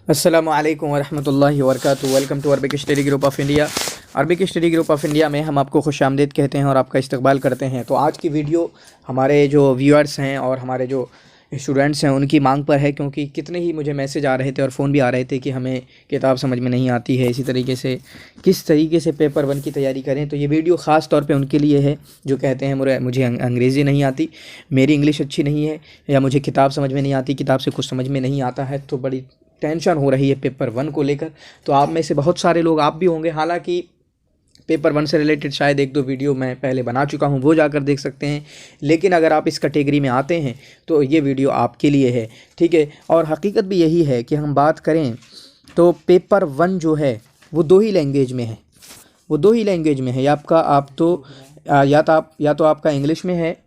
अस्सलामु अलैकुम वरहमतुल्लाहि वबरकातुहू। Welcome to Arabic study group of India. Arabic study group of India में हम आपको खुशामदीद कहते हैं और आपका इस्तकबाल करते हैं। तो आज की वीडियो हमारे जो व्यूअर्स हैं और हमारे जो स्टूडेंट्स हैं उनकी मांग पर है, क्योंकि कितने ही मुझे मैसेज आ रहे थे और फ़ोन भी आ रहे थे कि हमें किताब समझ में नहीं आती है, इसी तरीके से किस तरीके से पेपर 1 की तैयारी करें। तो ये वीडियो ख़ास तौर पे उनके लिए है जो कहते हैं मुझे अंग्रेज़ी नहीं आती, मेरी इंग्लिश अच्छी नहीं है, या मुझे किताब समझ में नहीं आती, किताब से कुछ समझ में नहीं आता है, तो बड़ी टेंशन हो रही है पेपर 1 को लेकर। तो आप में से बहुत सारे लोग, आप भी होंगे, हालांकि पेपर 1 से रिलेटेड शायद 1-2 वीडियो मैं पहले बना चुका हूं, वो जाकर देख सकते हैं। लेकिन अगर आप इस कैटेगरी में आते हैं तो ये वीडियो आपके लिए है, ठीक है। और हकीकत भी यही है कि हम बात करें तो पेपर 1 जो है वो 2 ही लैंग्वेज में है, वो 2 ही लैंग्वेज में है। या तो आपका इंग्लिश में है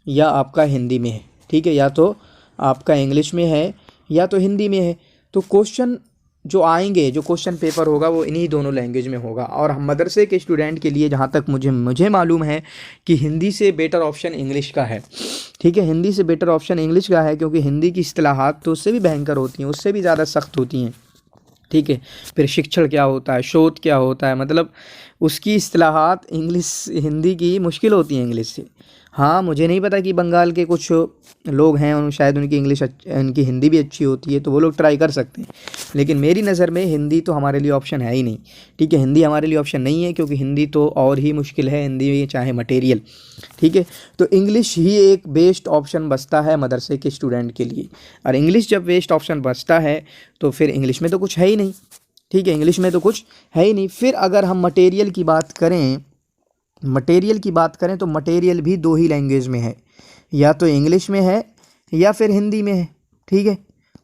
या आपका हिंदी में है, ठीक है। या तो आपका इंग्लिश में है या तो हिंदी में है। तो क्वेश्चन जो आएंगे, जो क्वेश्चन पेपर होगा वो इन्हीं दोनों लैंग्वेज में होगा। और हम मदरसे के स्टूडेंट के लिए जहाँ तक मुझे मालूम है कि हिंदी से बेटर ऑप्शन इंग्लिश का है, ठीक है। हिंदी से बेटर ऑप्शन इंग्लिश का है, क्योंकि हिंदी की इस्तिलाहात तो उससे भी भयंकर होती हैं, उससे भी ज़्यादा सख्त होती हैं, ठीक है। फिर शिक्षण क्या होता है, शोध क्या होता है, मतलब उसकी इस्तिलाहात हिंदी की मुश्किल होती हैं इंग्लिश से। हाँ, मुझे नहीं पता कि बंगाल के कुछ लोग हैं और शायद उनकी हिंदी भी अच्छी होती है, तो वो लोग ट्राई कर सकते हैं। लेकिन मेरी नज़र में हिंदी तो हमारे लिए ऑप्शन है ही नहीं, ठीक है। हिंदी हमारे लिए ऑप्शन नहीं है, क्योंकि हिंदी तो और ही मुश्किल है, हिंदी चाहे मटेरियल, ठीक है। तो इंग्लिश ही एक बेस्ट ऑप्शन बचता है मदरसे के स्टूडेंट के लिए। और इंग्लिश जब बेस्ट ऑप्शन बचता है तो फिर इंग्लिश में तो कुछ है ही नहीं, ठीक है। इंग्लिश में तो कुछ है ही नहीं। फिर अगर हम मटेरियल की बात करें तो मटेरियल भी 2 ही लैंग्वेज में है, या तो इंग्लिश में है या फिर हिंदी में है, ठीक है।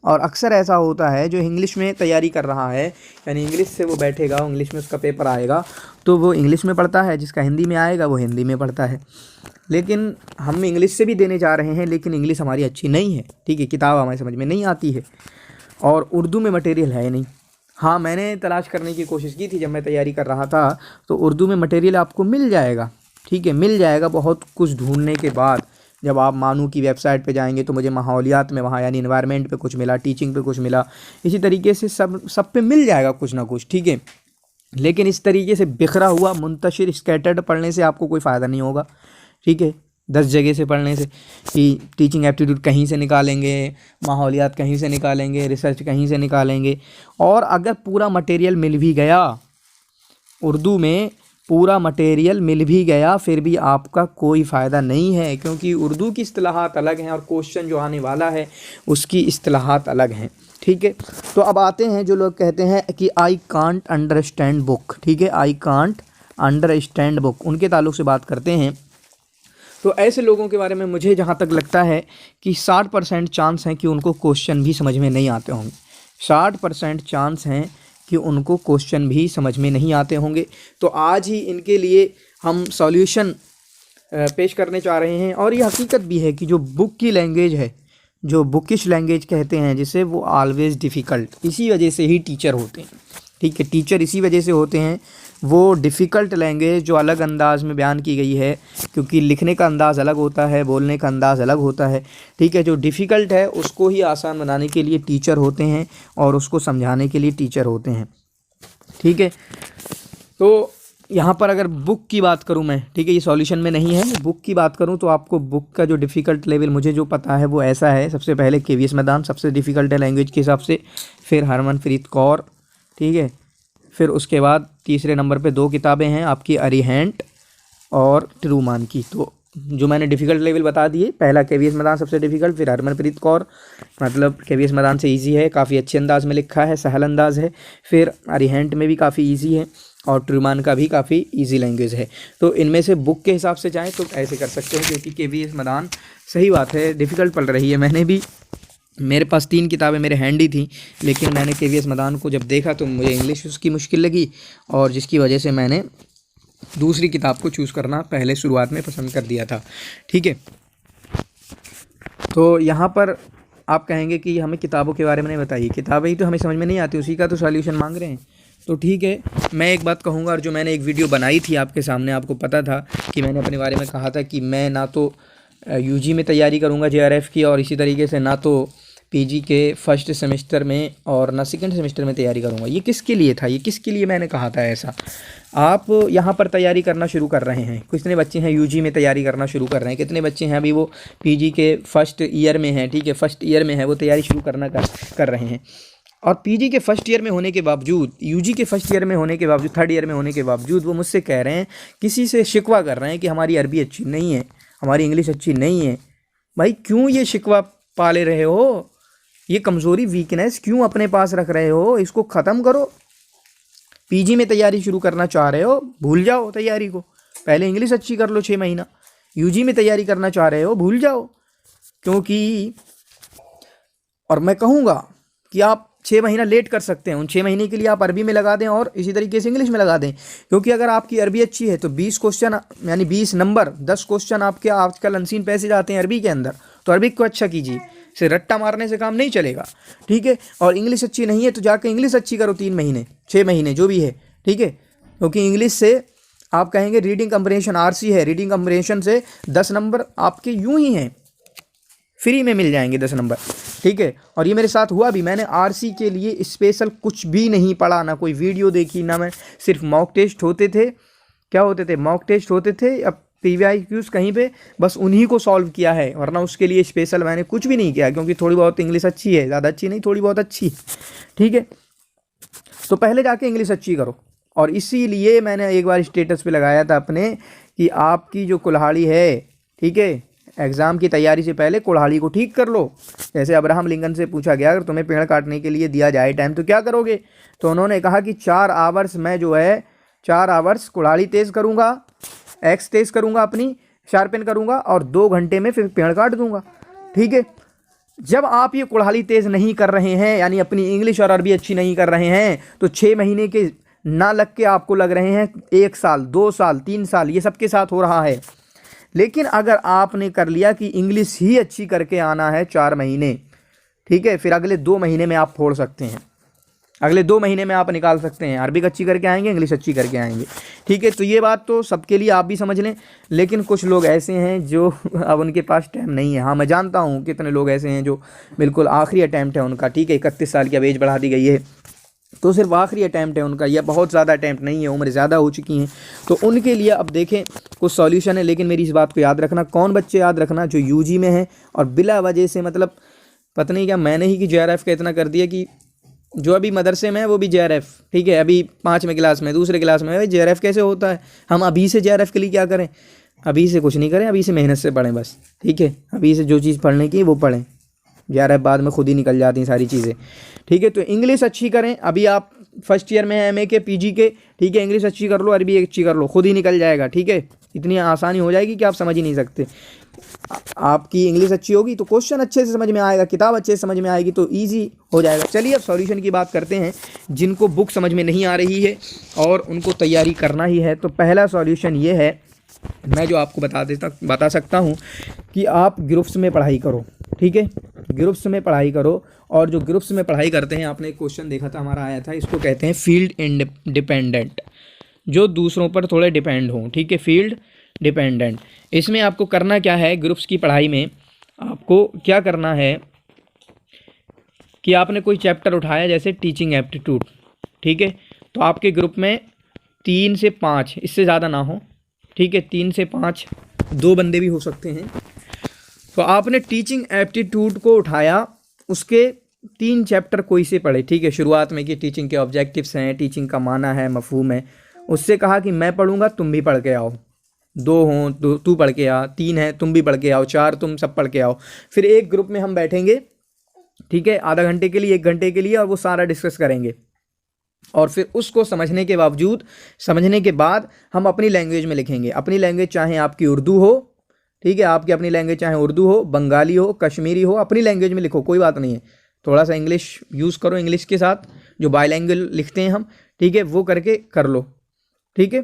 और अक्सर ऐसा होता है जो इंग्लिश में तैयारी कर रहा है, यानी इंग्लिश से वो बैठेगा, इंग्लिश में उसका पेपर आएगा तो वो इंग्लिश में पढ़ता है, जिसका हिंदी में आएगा वो हिंदी में पढ़ता है। लेकिन हम इंग्लिश से भी देने जा रहे हैं, लेकिन इंग्लिश हमारी अच्छी नहीं है, ठीक है। किताब हमारी समझ में नहीं आती है और उर्दू में मटेरियल है नहीं। हाँ, मैंने तलाश करने की कोशिश की थी जब मैं तैयारी कर रहा था, तो उर्दू में मटेरियल आपको मिल जाएगा, ठीक है, मिल जाएगा। बहुत कुछ ढूंढने के बाद जब आप मानू की वेबसाइट पे जाएंगे तो मुझे माहौलियात में वहाँ यानी इन्वायरमेंट पे कुछ मिला, टीचिंग पे कुछ मिला, इसी तरीके से सब पे मिल जाएगा कुछ ना कुछ, ठीक है। लेकिन इस तरीके से बिखरा हुआ, मुंतशिर, स्कैटर्ड पढ़ने से आपको कोई फ़ायदा नहीं होगा, ठीक है। 10 जगह से पढ़ने से कि टीचिंग एप्टीट्यूड कहीं से निकालेंगे, माहौलियात कहीं से निकालेंगे, रिसर्च कहीं से निकालेंगे। और अगर पूरा मटेरियल मिल भी गया, उर्दू में पूरा मटेरियल मिल भी गया, फिर भी आपका कोई फ़ायदा नहीं है, क्योंकि उर्दू की इस्तिलाहात अलग हैं और क्वेश्चन जो आने वाला है उसकी इस्तिलाहात अलग हैं, ठीक है। तो अब आते हैं जो लोग कहते हैं कि आई कांट अंडरस्टैंड बुक, ठीक है, आई कांट अंडरस्टैंड बुक, उनके ताल्लुक़ से बात करते हैं। तो ऐसे लोगों के बारे में मुझे जहाँ तक लगता है कि 60% चांस हैं कि उनको क्वेश्चन भी समझ में नहीं आते होंगे, 60% चांस हैं कि उनको क्वेश्चन भी समझ में नहीं आते होंगे। तो आज ही इनके लिए हम सॉल्यूशन पेश करने चाह रहे हैं। और ये हकीकत भी है कि जो बुक की लैंग्वेज है, जो बुकिश लैंग्वेज कहते हैं जिसे, वो ऑलवेज़ डिफ़िकल्ट, इसी वजह से ही टीचर होते हैं, ठीक है। टीचर इसी वजह से होते हैं, वो डिफ़िकल्ट लैंग्वेज जो अलग अंदाज़ में बयान की गई है, क्योंकि लिखने का अंदाज़ अलग होता है, बोलने का अंदाज़ अलग होता है, ठीक है। जो डिफ़िकल्ट है उसको ही आसान बनाने के लिए टीचर होते हैं और उसको समझाने के लिए टीचर होते हैं, ठीक है। तो यहाँ पर अगर बुक की बात करूँ मैं, ठीक है, ये सॉल्यूशन में नहीं है, बुक की बात करूँ तो आपको बुक का जो डिफ़िकल्ट लेवल मुझे जो पता है वो ऐसा है। सबसे पहले केवीएस मैदान सबसे डिफ़िकल्ट है लैंग्वेज के हिसाब से, फिर हरमनप्रीत कौर, ठीक है। फिर उसके बाद तीसरे नंबर पे 2 किताबें हैं आपकी, अरिहंट और ट्रूमान की। तो जो मैंने डिफ़िकल्ट लेवल बता दिए, पहला केवीएस मैदान सबसे डिफ़िकल्ट, फिर हरमनप्रीत कौर, मतलब केवीएस मैदान से इजी है, काफ़ी अच्छे अंदाज में लिखा है, सहल अंदाज है। फिर अरिहंट में भी काफ़ी इजी है और ट्रूमान का भी काफ़ी इजी लैंग्वेज है। तो इनमें से बुक के हिसाब से जाएँ तो ऐसे कर सकते हैं, क्योंकि केवीएस मैदान, सही बात है, डिफ़िकल्ट पड़ रही है। मैंने भी, मेरे पास 3 किताबें मेरे हैंडी थी, लेकिन मैंने केवीएस मैदान को जब देखा तो मुझे इंग्लिश उसकी मुश्किल लगी, और जिसकी वजह से मैंने दूसरी किताब को चूज़ करना पहले शुरुआत में पसंद कर दिया था, ठीक है। तो यहाँ पर आप कहेंगे कि हमें किताबों के बारे में नहीं बताइए, किताबें ही तो हमें समझ में नहीं आती, उसी का तो सॉल्यूशन मांग रहे हैं। तो ठीक है, मैं एक बात कहूँगा, और जो मैंने एक वीडियो बनाई थी आपके सामने, आपको पता था कि मैंने अपने बारे में कहा था कि मैं ना तो यूजी में तैयारी करूँगा जेआरएफ की, और इसी तरीके से ना तो पीजी के फर्स्ट सेमेस्टर में और ना सेकंड सेमेस्टर में तैयारी करूँगा। ये किसके लिए था, ये किसके लिए मैंने कहा था ऐसा? आप यहाँ पर तैयारी करना शुरू कर रहे हैं, कितने बच्चे हैं यूजी में तैयारी करना शुरू कर रहे हैं, कितने बच्चे हैं अभी वो पीजी के फर्स्ट ईयर में हैं, ठीक है, फर्स्ट ईयर में है, वो तैयारी शुरू कर रहे हैं। और पीजी के फर्स्ट ईयर में होने के बावजूद, यूजी के फर्स्ट ईयर में होने के बावजूद, थर्ड ईयर में होने के बावजूद वो मुझसे कह रहे हैं, किसी से शिकवा कर रहे हैं कि हमारी अरबी अच्छी नहीं है, हमारी इंग्लिश अच्छी नहीं है। भाई क्यों ये शिकवा पाले रहे हो? ये कमज़ोरी, वीकनेस क्यों अपने पास रख रहे हो? इसको ख़त्म करो। पीजी में तैयारी शुरू करना चाह रहे हो, भूल जाओ तैयारी को, पहले इंग्लिश अच्छी कर लो 6 महीना। यूजी में तैयारी करना चाह रहे हो, भूल जाओ। क्योंकि और मैं कहूँगा कि आप 6 महीना लेट कर सकते हैं, उन 6 महीने के लिए आप अरबी में लगा दें और इसी तरीके से इंग्लिश में लगा दें। क्योंकि अगर आपकी अरबी अच्छी है तो 20 क्वेश्चन यानी 20 नंबर 10 क्वेश्चन आपके आजकल अनसीन पैसे जाते हैं अरबी के अंदर, तो अरबी को अच्छा कीजिए, से रट्टा मारने से काम नहीं चलेगा, ठीक है। और इंग्लिश अच्छी नहीं है तो जाकर इंग्लिश अच्छी करो 3 महीने 6 महीने जो भी है, ठीक है। क्योंकि इंग्लिश से आप कहेंगे रीडिंग कंप्रहेंशन आरसी है, रीडिंग कंप्रहेंशन से 10 नंबर आपके यूं ही हैं, फ्री में मिल जाएंगे 10 नंबर, ठीक है। और ये मेरे साथ हुआ भी, मैंने आरसी के लिए स्पेशल कुछ भी नहीं पढ़ा, ना कोई वीडियो देखी, ना मैं, सिर्फ मॉक टेस्ट होते थे, क्या होते थे, मॉक टेस्ट होते थे, अब PVIQs कहीं पे, बस उन्हीं को सॉल्व किया है, वरना उसके लिए स्पेशल मैंने कुछ भी नहीं किया। क्योंकि थोड़ी बहुत इंग्लिश अच्छी है, ज़्यादा अच्छी नहीं, थोड़ी बहुत अच्छी, ठीक है। तो पहले जाके इंग्लिश अच्छी करो। और इसीलिए मैंने एक बार स्टेटस पे लगाया था अपने कि आपकी जो कुल्हाड़ी है, ठीक है, एग्ज़ाम की तैयारी से पहले कुल्हाड़ी को ठीक कर लो। जैसे अब्राहम लिंकन से पूछा गया अगर तुम्हें पेड़ काटने के लिए दिया जाए टाइम तो क्या करोगे, तो उन्होंने कहा कि 4 आवर्स मैं जो है 4 आवर्स कुल्हाड़ी तेज़ करूँगा, एक्स तेज़ करूँगा, अपनी शार्पन करूँगा, और 2 घंटे में फिर पेड़ काट दूँगा, ठीक है। जब आप ये कुल्हाड़ी तेज़ नहीं कर रहे हैं, यानी अपनी इंग्लिश और अरबी अच्छी नहीं कर रहे हैं, तो 6 महीने के ना लग के आपको लग रहे हैं 1 साल 2 साल 3 साल, ये सबके साथ हो रहा है। लेकिन अगर आपने कर लिया कि इंग्लिश ही अच्छी करके आना है 4 महीने, ठीक है, फिर अगले 2 महीने में आप फोड़ सकते हैं, अगले 2 महीने में आप निकाल सकते हैं, अरबिक अच्छी करके आएंगे, इंग्लिश अच्छी करके आएंगे, ठीक है। तो ये बात तो सबके लिए आप भी समझ लें। लेकिन कुछ लोग ऐसे हैं जो अब उनके पास टाइम नहीं है। हाँ, मैं जानता हूँ कितने लोग ऐसे हैं जो बिल्कुल आखिरी अटैम्प्ट है उनका, ठीक है, 31 साल की अब एज बढ़ा दी गई है, तो सिर्फ आखिरी अटैम्प्ट है उनका, या बहुत ज़्यादा अटैम्प्ट नहीं है, उम्र ज़्यादा हो चुकी हैं, तो उनके लिए अब देखें कुछ सॉल्यूशन है। लेकिन मेरी इस बात को याद रखना, कौन बच्चे याद रखना, जो यूजी में है और बिला वजह से, मतलब पता नहीं क्या मैंने ही कि JRF का इतना कर दिया कि जो अभी मदरसे में है वो भी JRF, ठीक है, अभी 5वीं क्लास में, दूसरे क्लास में, JRF कैसे होता है? हम अभी से JRF के लिए क्या करें? अभी से कुछ नहीं करें, अभी से मेहनत से पढ़ें बस, ठीक है। अभी से जो चीज़ पढ़ने की वो पढ़ें, JRF बाद में खुद ही निकल जाती हैं सारी चीज़ें, ठीक है। तो इंग्लिश अच्छी करें, अभी आप फर्स्ट ईयर में हैं MA के PG के, ठीक है, इंग्लिश अच्छी कर लो, अरबी अच्छी कर लो, खुद ही निकल जाएगा, ठीक है। इतनी आसानी हो जाएगी कि आप समझ ही नहीं सकते। आपकी इंग्लिश अच्छी होगी तो क्वेश्चन अच्छे से समझ में आएगा, किताब अच्छे से समझ में आएगी, तो ईजी हो जाएगा। चलिए अब सॉल्यूशन की बात करते हैं। जिनको बुक समझ में नहीं आ रही है और उनको तैयारी करना ही है, तो पहला सॉल्यूशन ये है, मैं जो आपको बता सकता हूँ कि आप ग्रुप्स में पढ़ाई करो, ठीक है, ग्रुप्स में पढ़ाई करो। और जो ग्रुप्स में पढ़ाई करते हैं, आपने एक क्वेश्चन देखा था हमारा आया था, इसको कहते हैं फील्ड इंडिपेंडेंट, जो दूसरों पर थोड़े डिपेंड हों, ठीक है, फील्ड डिपेंडेंट। इसमें आपको करना क्या है, ग्रुप्स की पढ़ाई में आपको क्या करना है कि आपने कोई चैप्टर उठाया, जैसे टीचिंग एप्टीट्यूड, ठीक है, तो आपके ग्रुप में 3 से 5, इससे ज़्यादा ना हो, ठीक है, 3 से 5, 2 बंदे भी हो सकते हैं। तो आपने टीचिंग एप्टीट्यूड को उठाया, उसके 3 चैप्टर कोई से पढ़े, ठीक है, शुरुआत में कि टीचिंग के ऑब्जेक्टिव्स हैं, टीचिंग का माना है, मफहूम है। उससे कहा कि मैं पढ़ूंगा, तुम भी पढ़ के आओ, 2 हों तो तू पढ़ के आ, 3 है तुम भी पढ़ के आओ, 4 तुम सब पढ़ के आओ। फिर एक ग्रुप में हम बैठेंगे, ठीक है, आधा घंटे के लिए, 1 घंटे के लिए, और वो सारा डिस्कस करेंगे। और फिर उसको समझने के बाद हम अपनी लैंग्वेज में लिखेंगे। अपनी लैंग्वेज चाहे आपकी उर्दू हो, ठीक है, आपकी अपनी लैंग्वेज चाहे उर्दू हो, बंगाली हो, कश्मीरी हो, अपनी लैंग्वेज में लिखो, कोई बात नहीं है। थोड़ा सा इंग्लिश यूज़ करो, इंग्लिश के साथ जो बाइलैंग्वेज लिखते हैं हम, ठीक है, वो करके कर लो, ठीक है।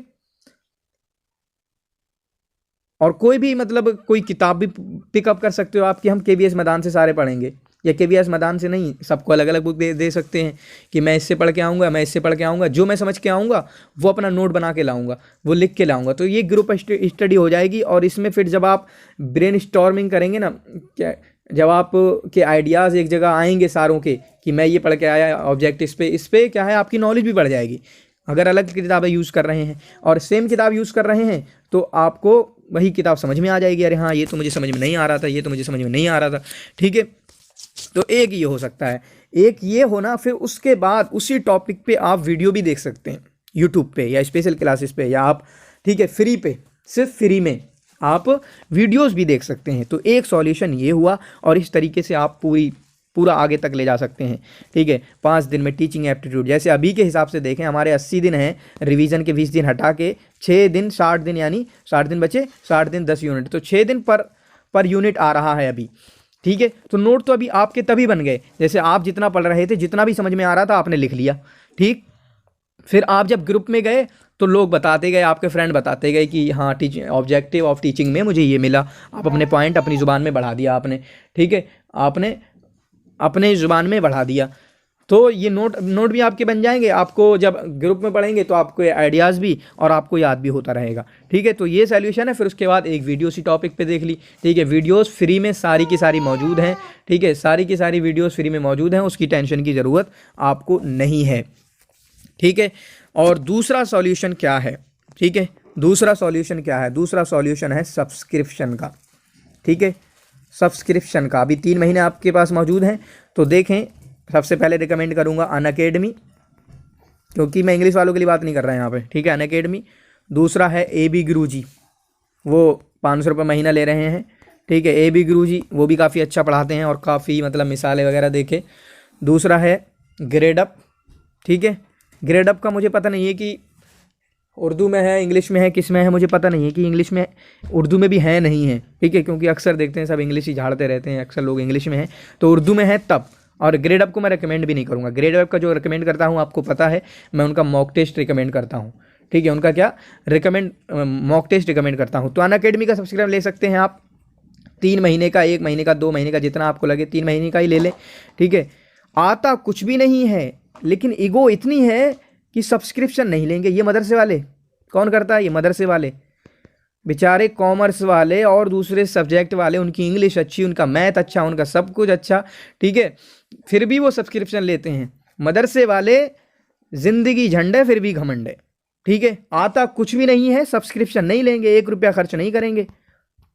और कोई भी, मतलब कोई किताब भी पिकअप कर सकते हो आपकी, हम KVS मैदान से सारे पढ़ेंगे, या KVS मैदान से नहीं, सबको अलग अलग बुक दे सकते हैं कि मैं इससे पढ़ के आऊँगा, मैं इससे पढ़ के आऊँगा, जो मैं समझ के आऊँगा वो अपना नोट बना के लाऊँगा, वो लिख के लाऊँगा। तो ये ग्रुप स्टडी हो जाएगी। और इसमें फिर जब आप ब्रेन स्टॉर्मिंग करेंगे ना, क्या जब आप के आइडियाज़ एक जगह आएंगे सारों के कि मैं ये पढ़ के आया ऑब्जेक्ट इस पे क्या है, आपकी नॉलेज भी बढ़ जाएगी। अगर अलग किताबें यूज़ कर रहे हैं और सेम किताब यूज़ कर रहे हैं तो आपको वही किताब समझ में आ जाएगी, अरे हाँ ये तो मुझे समझ में नहीं आ रहा था, ये तो मुझे समझ में नहीं आ रहा था, ठीक है। तो एक ये हो सकता है, एक ये होना, फिर उसके बाद उसी टॉपिक पे आप वीडियो भी देख सकते हैं यूट्यूब पे या स्पेशल क्लासेस पे, या आप ठीक है फ्री पे, सिर्फ फ्री में आप वीडियोस भी देख सकते हैं। तो एक सॉल्यूशन ये हुआ, और इस तरीके से आप पूरा आगे तक ले जा सकते हैं, ठीक है। 5 दिन में टीचिंग एप्टीट्यूड, जैसे अभी के हिसाब से देखें हमारे 80 दिन हैं, रिवीजन के 20 दिन हटा के 6 दिन 60 दिन, यानी 60 दिन बचे, 60 दिन 10 यूनिट, तो 6 दिन पर यूनिट आ रहा है अभी, ठीक है। तो नोट तो अभी आपके तभी बन गए जैसे आप जितना पढ़ रहे थे, जितना भी समझ में आ रहा था आपने लिख लिया, ठीक। फिर आप जब ग्रुप में गए तो लोग बताते गए, आपके फ्रेंड बताते गए कि हाँ टीचिंग ऑब्जेक्टिव ऑफ टीचिंग में मुझे ये मिला, आप अपने पॉइंट अपनी ज़ुबान में बढ़ा दिया आपने, ठीक है, आपने अपने ज़ुबान में बढ़ा दिया। तो ये नोट भी आपके बन जाएंगे, आपको जब ग्रुप में पढ़ेंगे तो आपको आइडियाज़ भी और आपको याद भी होता रहेगा, ठीक है। तो ये सॉल्यूशन है। फिर उसके बाद एक वीडियो उसी टॉपिक पे देख ली, ठीक है। वीडियोस फ्री में सारी की सारी मौजूद हैं, ठीक है, सारी की सारी वीडियोस फ्री में मौजूद हैं, उसकी टेंशन की ज़रूरत आपको नहीं है, ठीक है। और दूसरा सॉल्यूशन क्या है, ठीक है, दूसरा सॉल्यूशन क्या है, दूसरा सॉल्यूशन है सब्सक्रिप्शन का, ठीक है। सब्सक्रिप्शन का अभी 3 महीने आपके पास मौजूद हैं, तो देखें, सबसे पहले रिकमेंड करूंगा अनअकैडमी, क्योंकि मैं इंग्लिश वालों के लिए बात नहीं कर रहा यहाँ पे, ठीक है, अनअकैडमी। दूसरा है AB गुरुजी, वो 500 रुपये महीना ले रहे हैं, ठीक है, AB गुरुजी, वो भी काफ़ी अच्छा पढ़ाते हैं और काफ़ी मतलब मिसालें वगैरह देखे। दूसरा है ग्रेडअप, ठीक है। ग्रेडअप का मुझे पता नहीं है कि उर्दू में है, इंग्लिश में है, किस में है, मुझे पता नहीं है कि इंग्लिश में, उर्दू में भी है नहीं है, ठीक है, क्योंकि अक्सर देखते हैं सब इंग्लिश ही झाड़ते रहते हैं, अक्सर लोग इंग्लिश में हैं, तो उर्दू में है तब। और ग्रेडअप को मैं रिकमेंड भी नहीं करूँगा, ग्रेडअप का जो रिकमेंड करता हूँ आपको पता है, मैं उनका मॉक टेस्ट रिकमेंड करता हूँ, ठीक है, उनका क्या मॉक टेस्ट रिकमेंड करता हूँ। तो अनअकैडमी का सब्सक्राइब ले सकते हैं आप, 3 महीने का, 1 महीने का, 2 महीने का, जितना आपको लगे, 3 महीने का ही ले लें, ठीक है। आता कुछ भी नहीं है, लेकिन ईगो इतनी है कि सब्सक्रिप्शन नहीं लेंगे। ये मदरसे वाले कौन करता है, ये मदरसे वाले बेचारे, कॉमर्स वाले और दूसरे सब्जेक्ट वाले, उनकी इंग्लिश अच्छी, उनका मैथ अच्छा, उनका सब कुछ अच्छा, ठीक है, फिर भी वो सब्सक्रिप्शन लेते हैं। मदरसे वाले जिंदगी झंड है फिर भी घमंड है, ठीक है। आता कुछ भी नहीं है, सब्सक्रिप्शन नहीं लेंगे, 1 रुपया खर्च नहीं करेंगे,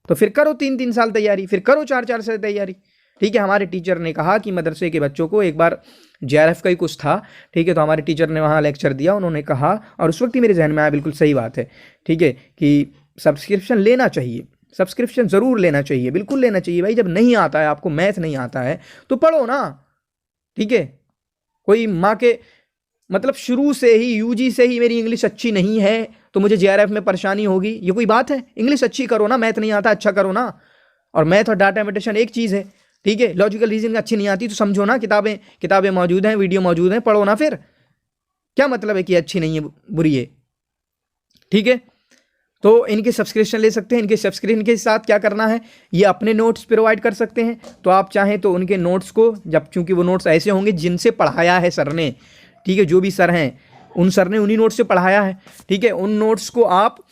तो फिर करो 3-3 साल तैयारी, फिर करो 4-4 साल तैयारी, ठीक है। हमारे टीचर ने कहा कि मदरसे के बच्चों को, एक बार JRF का ही कुछ था, ठीक है, तो हमारे टीचर ने वहाँ लेक्चर दिया, उन्होंने कहा, और उस वक्त ही मेरे जहन में आया, बिल्कुल सही बात है, ठीक है, कि सब्सक्रिप्शन लेना चाहिए, सब्सक्रिप्शन ज़रूर लेना चाहिए, बिल्कुल लेना चाहिए भाई। जब नहीं आता है आपको, मैथ नहीं आता है तो पढ़ो ना, ठीक है। कोई माँ के मतलब शुरू से ही UG से ही मेरी इंग्लिश अच्छी नहीं है तो मुझे JRF में परेशानी होगी, ये कोई बात है? इंग्लिश अच्छी करो ना, मैथ नहीं आता अच्छा करो ना। और मैथ और डाटा मेडिटेशन एक चीज़ है, ठीक है। लॉजिकल रीजनिंग अच्छी नहीं आती तो समझो ना, किताबें मौजूद हैं, वीडियो मौजूद हैं, पढ़ो ना। फिर क्या मतलब है कि अच्छी नहीं है, बुरी है, ठीक है। तो इनके सब्सक्रिप्शन ले सकते हैं। इनके सब्सक्रिप्शन के साथ क्या करना है, ये अपने नोट्स प्रोवाइड कर सकते हैं। तो आप चाहें तो उनके नोट्स को, जब चूंकि वो नोट्स ऐसे होंगे जिनसे पढ़ाया है सर ने, ठीक है, जो भी सर हैं उन सर ने उन्हीं नोट्स से पढ़ाया है, ठीक है। उन नोट्स को आप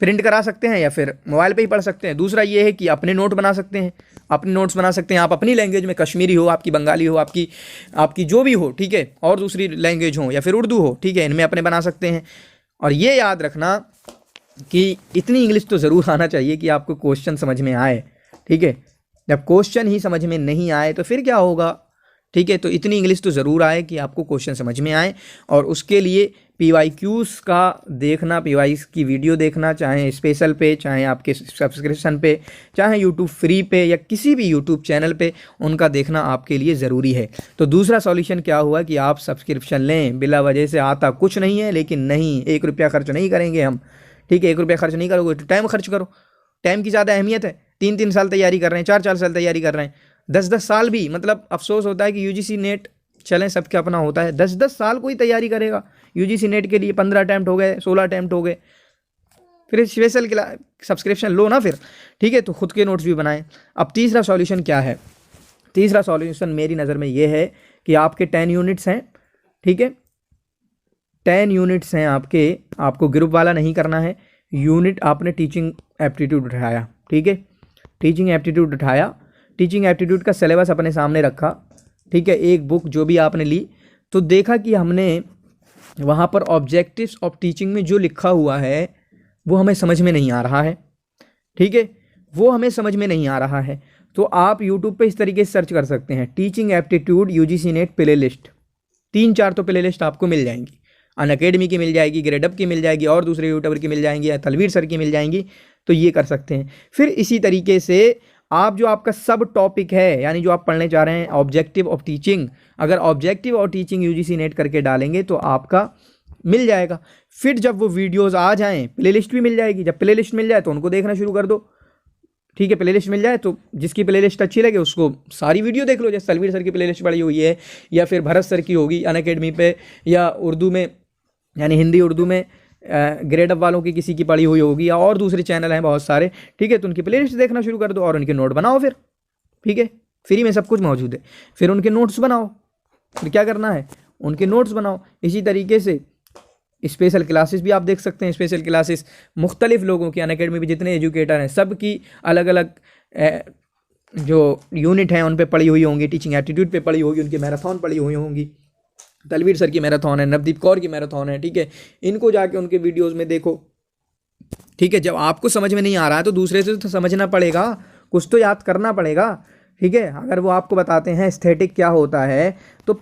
प्रिंट करा सकते हैं या फिर मोबाइल पे ही पढ़ सकते हैं। दूसरा ये है कि अपने नोट बना सकते हैं, अपने नोट्स बना सकते हैं आप अपनी लैंग्वेज में, कश्मीरी हो, आपकी बंगाली हो, आपकी जो भी हो, ठीक है, और दूसरी लैंग्वेज हो या फिर उर्दू हो, ठीक है, इनमें अपने बना सकते हैं। और ये याद रखना कि इतनी इंग्लिश तो ज़रूर आना चाहिए कि आपको क्वेश्चन समझ में आए, ठीक है। जब क्वेश्चन ही समझ में नहीं आए तो फिर क्या होगा, ठीक है। तो इतनी इंग्लिश तो ज़रूर आए कि आपको क्वेश्चन समझ में आए। और उसके लिए PYQs का देखना, PYQs की वीडियो देखना, चाहे स्पेशल पे, चाहे आपके सब्सक्रिप्शन पे, चाहे YouTube फ्री पे या किसी भी YouTube चैनल पे, उनका देखना आपके लिए ज़रूरी है। तो दूसरा सॉल्यूशन क्या हुआ कि आप सब्सक्रिप्शन लें, बिला वजह से आता कुछ नहीं है, लेकिन नहीं, 1 रुपया खर्च नहीं करेंगे हम, ठीक है। 1 रुपया खर्च नहीं करोगे तो टाइम खर्च करो, टाइम की ज़्यादा अहमियत है। 3-3 साल तैयारी कर रहे हैं, 4-4 साल तैयारी कर रहे हैं, 10-10 साल भी, मतलब अफसोस होता है कि UGC नेट चलें, सबके अपना होता है, 10-10 साल कोई तैयारी करेगा UGC नेट के लिए, 15 अटैम्प्ट हो गए, 16 अटैम्प्ट हो गए, फिर स्पेशल सब्सक्रिप्शन लो ना फिर, ठीक है। तो खुद के नोट्स भी बनाएं। अब तीसरा सॉल्यूशन क्या है, तीसरा सॉल्यूशन मेरी नज़र में ये है कि आपके 10 यूनिट्स हैं, ठीक है, 10 यूनिट्स हैं आपके, आपको ग्रुप वाला नहीं करना है। यूनिट आपने टीचिंग एप्टीट्यूड उठाया, ठीक है, टीचिंग एप्टीट्यूड उठाया, टीचिंग एप्टीट्यूड का सिलेबस अपने सामने रखा, ठीक है, एक बुक जो भी आपने ली, तो देखा कि हमने वहाँ पर ऑब्जेक्टिव्स ऑफ टीचिंग में जो लिखा हुआ है वो हमें समझ में नहीं आ रहा है, ठीक है, वो हमें समझ में नहीं आ रहा है। तो आप यूट्यूब पे इस तरीके से सर्च कर सकते हैं, teaching aptitude UGC net play list, 3-4 तो प्ले लिस्ट आपको मिल जाएंगी, अनअकैडमी की मिल जाएगी, ग्रेडअप की मिल जाएगी, और दूसरे यूट्यूबर की मिल जाएंगी, या तलवीर सर की मिल जाएंगी, तो ये कर सकते हैं। फिर इसी तरीके से आप जो आपका सब टॉपिक है, यानी जो आप पढ़ने जा रहे हैं ऑब्जेक्टिव ऑफ टीचिंग, अगर objective of teaching UGC net करके डालेंगे तो आपका मिल जाएगा। फिर जब वो वीडियोस आ जाएं, प्लेलिस्ट भी मिल जाएगी, जब प्लेलिस्ट मिल जाए तो उनको देखना शुरू कर दो, ठीक है, प्लेलिस्ट मिल जाए तो जिसकी प्लेलिस्ट अच्छी लगे उसको सारी वीडियो देख लो, जैसे तलवीर सर की प्लेलिस्ट पड़ी हुई है, या फिर भरत सर की होगी अनअकैडमी पे, या उर्दू में यानी हिंदी उर्दू में ग्रेडअप वालों की किसी की पड़ी हुई होगी, या और दूसरे चैनल हैं बहुत सारे, ठीक है, तो उनकी प्लेलिस्ट देखना शुरू कर दो और उनके नोट बनाओ फिर, ठीक है, फ्री में सब कुछ मौजूद है। फिर उनके नोट्स बनाओ, फिर क्या करना है, उनके नोट्स बनाओ। इसी तरीके से स्पेशल क्लासेस भी आप देख सकते हैं, स्पेशल क्लासेस मुख्तलिफ लोगों की, अनअकैडमी में जितने एजुकेटर हैं सब की अलग अलग जो यूनिट हैं उन पे पड़ी हुई होंगी, टीचिंग एप्टीट्यूड पे पड़ी होगी, उनकी मैराथन पड़ी हुई होंगी, तलवीर सर की मैराथन है, नवदीप कौर की मैराथन है, ठीक है, इनको जाके उनके वीडियोज़ में देखो, ठीक है। जब आपको समझ में नहीं आ रहा है तो दूसरे से तो समझना पड़ेगा, कुछ तो याद करना पड़ेगा, ठीक है। अगर वो आपको बताते हैं एस्थेटिक क्या होता है तो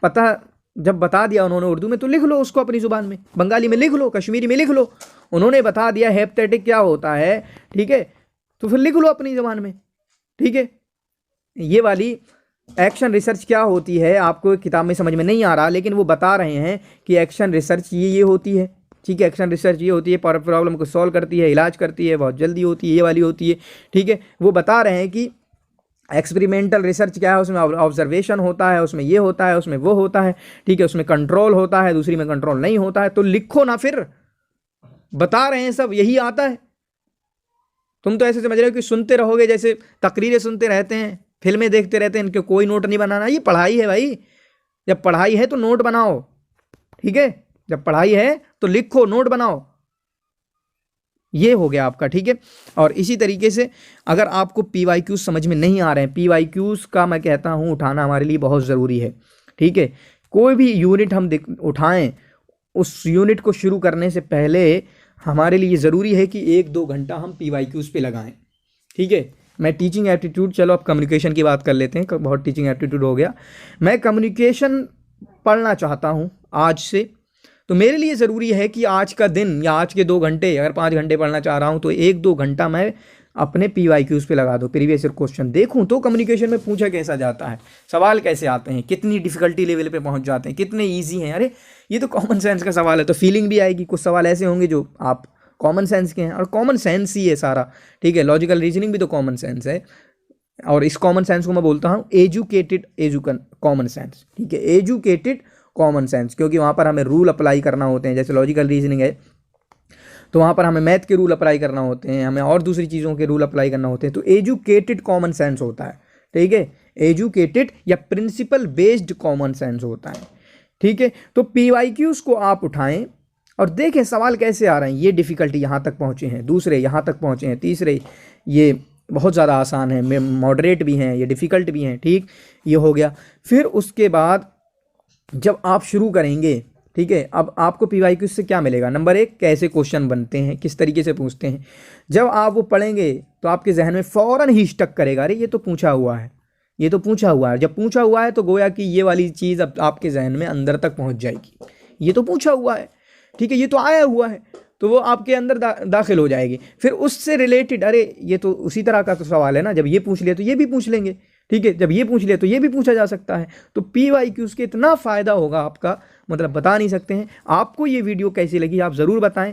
पता, जब बता दिया उन्होंने उर्दू में तो लिख लो उसको अपनी ज़ुबान में, बंगाली में लिख लो, कश्मीरी में लिख लो, उन्होंने बता दिया हेप्टेटिक क्या होता है, ठीक है, तो फिर लिख लो अपनी ज़ुबान में, ठीक है। ये वाली एक्शन रिसर्च क्या होती है आपको किताब में समझ में नहीं आ रहा, लेकिन वो बता रहे हैं कि एक्शन रिसर्च ये होती है, ठीक है, एक्शन रिसर्च ये होती है, प्रॉब्लम को सॉल्व करती है, इलाज करती है, बहुत जल्दी होती है, ये वाली होती है, ठीक है। वो बता रहे हैं कि एक्सपेरिमेंटल रिसर्च क्या है, उसमें ऑब्जर्वेशन होता है, उसमें ये होता है, उसमें वो होता है, ठीक है, उसमें कंट्रोल होता है, दूसरी में कंट्रोल नहीं होता है, तो लिखो ना, फिर बता रहे हैं सब यही आता है। तुम तो ऐसे समझ रहे हो कि सुनते रहोगे, जैसे तकरीरें सुनते रहते हैं, फिल्में देखते रहते हैं, इनके कोई नोट नहीं बनाना, ये पढ़ाई है भाई, जब पढ़ाई है तो नोट बनाओ, ठीक है, जब पढ़ाई है तो लिखो, नोट बनाओ, ये हो गया आपका, ठीक है। और इसी तरीके से अगर आपको PYQ समझ में नहीं आ रहे हैं, PYQs का मैं कहता हूँ उठाना हमारे लिए बहुत ज़रूरी है, ठीक है। कोई भी यूनिट हम उठाएं, उस यूनिट को शुरू करने से पहले हमारे लिए ज़रूरी है कि 1-2 घंटा हम PYQs पे लगाएं, ठीक है। मैं टीचिंग एप्टीट्यूड, चलो अब कम्युनिकेशन की बात कर लेते हैं, बहुत टीचिंग एप्टीट्यूड हो गया, मैं कम्युनिकेशन पढ़ना चाहता हूँ आज से, तो मेरे लिए ज़रूरी है कि आज का दिन या आज के 2 घंटे, अगर 5 घंटे पढ़ना चाह रहा हूँ तो 1-2 घंटा मैं अपने PYQs पे लगा दूँ, प्रीवियस ईयर क्वेश्चन देखूँ, तो कम्युनिकेशन में पूछा कैसा जाता है, सवाल कैसे आते हैं, कितनी डिफ़िकल्टी लेवल पे पहुँच जाते हैं, कितने ईजी हैं, अरे ये तो कॉमन सेंस का सवाल है, तो फीलिंग भी आएगी, कुछ सवाल ऐसे होंगे जो आप कॉमन सेंस के हैं, और कॉमन सेंस ही है सारा, ठीक है, लॉजिकल रीजनिंग भी तो कॉमन सेंस है, और इस कॉमन सेंस को मैं बोलता हूँ एजुकेटेड कॉमन सेंस, ठीक है, एजुकेटेड कॉमन सेंस, क्योंकि वहाँ पर हमें रूल अप्लाई करना होते हैं, जैसे लॉजिकल रीजनिंग है तो वहाँ पर हमें मैथ के रूल अप्लाई करना होते हैं, हमें और दूसरी चीज़ों के रूल अप्लाई करना होते हैं, तो एजुकेटेड कॉमन सेंस होता है, ठीक है, एजुकेटेड या प्रिंसिपल बेस्ड कॉमन सेंस होता है, ठीक है। तो PYQs को आप उठाएं और देखें सवाल कैसे आ रहे हैं, ये डिफ़िकल्टी यहाँ तक पहुँचे हैं, दूसरे यहाँ तक पहुँचे हैं, तीसरे ये बहुत ज़्यादा आसान है, मॉडरेट भी हैं, ये डिफ़िकल्ट भी हैं, ठीक, ये हो गया। फिर उसके बाद जब आप शुरू करेंगे, ठीक है, अब आपको PYQ से क्या मिलेगा, नंबर 1 कैसे क्वेश्चन बनते हैं, किस तरीके से पूछते हैं, जब आप वो पढ़ेंगे तो आपके जहन में फ़ौरन ही स्टक करेगा, अरे ये तो पूछा हुआ है, ये तो पूछा हुआ है, जब पूछा हुआ है तो गोया कि ये वाली चीज़ अब आपके जहन में अंदर तक पहुंच जाएगी, ये तो पूछा हुआ है, ठीक है, ये तो आया हुआ है, तो वो आपके अंदर दाखिल हो जाएगी। फिर उससे रिलेटेड, अरे ये तो उसी तरह का तो सवाल है ना, जब ये पूछ लिया तो ये भी पूछ लेंगे, ठीक है, जब ये पूछ लिया तो ये भी पूछा जा सकता है, तो PYQs के इतना फ़ायदा होगा आपका, मतलब बता नहीं सकते हैं। आपको ये वीडियो कैसी लगी आप ज़रूर बताएं,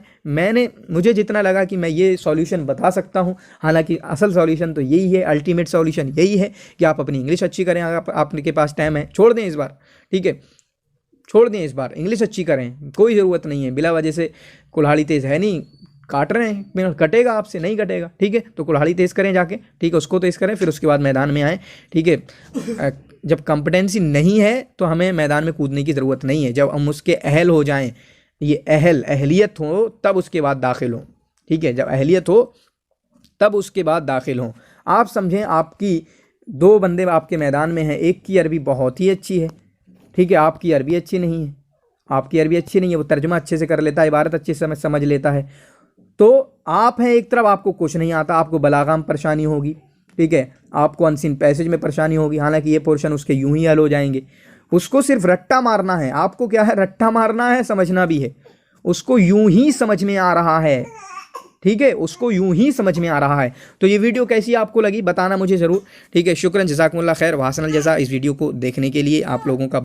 मुझे जितना लगा कि मैं ये सॉल्यूशन बता सकता हूं, हालांकि असल सॉल्यूशन तो यही है, अल्टीमेट सॉल्यूशन यही है कि आप अपनी इंग्लिश अच्छी करें, अगर आपके पास टाइम है, छोड़ दें इस बार, ठीक है, छोड़ दें इस बार, इंग्लिश अच्छी करें, कोई ज़रूरत नहीं है, बिला वजह से कुल्हाड़ी तेज़ है नहीं, काट रहे हैं, कटेगा आपसे, नहीं कटेगा, ठीक है, तो कुल्हाड़ी तेज़ करें जाके, ठीक है, उसको तेज़ करें, फिर उसके बाद मैदान में आएँ, ठीक है। जब कॉम्पिटेंसी नहीं है तो हमें मैदान में कूदने की ज़रूरत नहीं है, जब हम उसके अहल हो जाएं, ये अहलियत हो तब उसके बाद दाखिल हों, ठीक है, जब अहलियत हो तब उसके बाद दाखिल हों। आप समझें आपकी दो बंदे आपके मैदान में हैं, एक की अरबी बहुत ही अच्छी है, ठीक है, आपकी अरबी अच्छी नहीं है, आपकी अरबी अच्छी नहीं है, वो तर्जुमा अच्छे से कर लेता है, इबारत अच्छे से समझ लेता है, तो आप हैं एक तरफ, आपको कुछ नहीं आता, आपको बलागा में परेशानी होगी, ठीक है, आपको अनसीन पैसेज में परेशानी होगी, हालांकि ये पोर्शन उसके यूं ही हल हो जाएंगे। उसको सिर्फ रट्टा मारना है, आपको क्या है, रट्टा मारना है, समझना भी है, उसको यूं ही समझ में आ रहा है, ठीक है, उसको यूं ही समझ में आ रहा है। तो ये वीडियो कैसी आपको लगी बताना मुझे ज़रूर, ठीक है। शुक्रन, जज़ाकुमुल्लाह खैर, व हसनल जज़ा इस वीडियो को देखने के लिए आप लोगों का।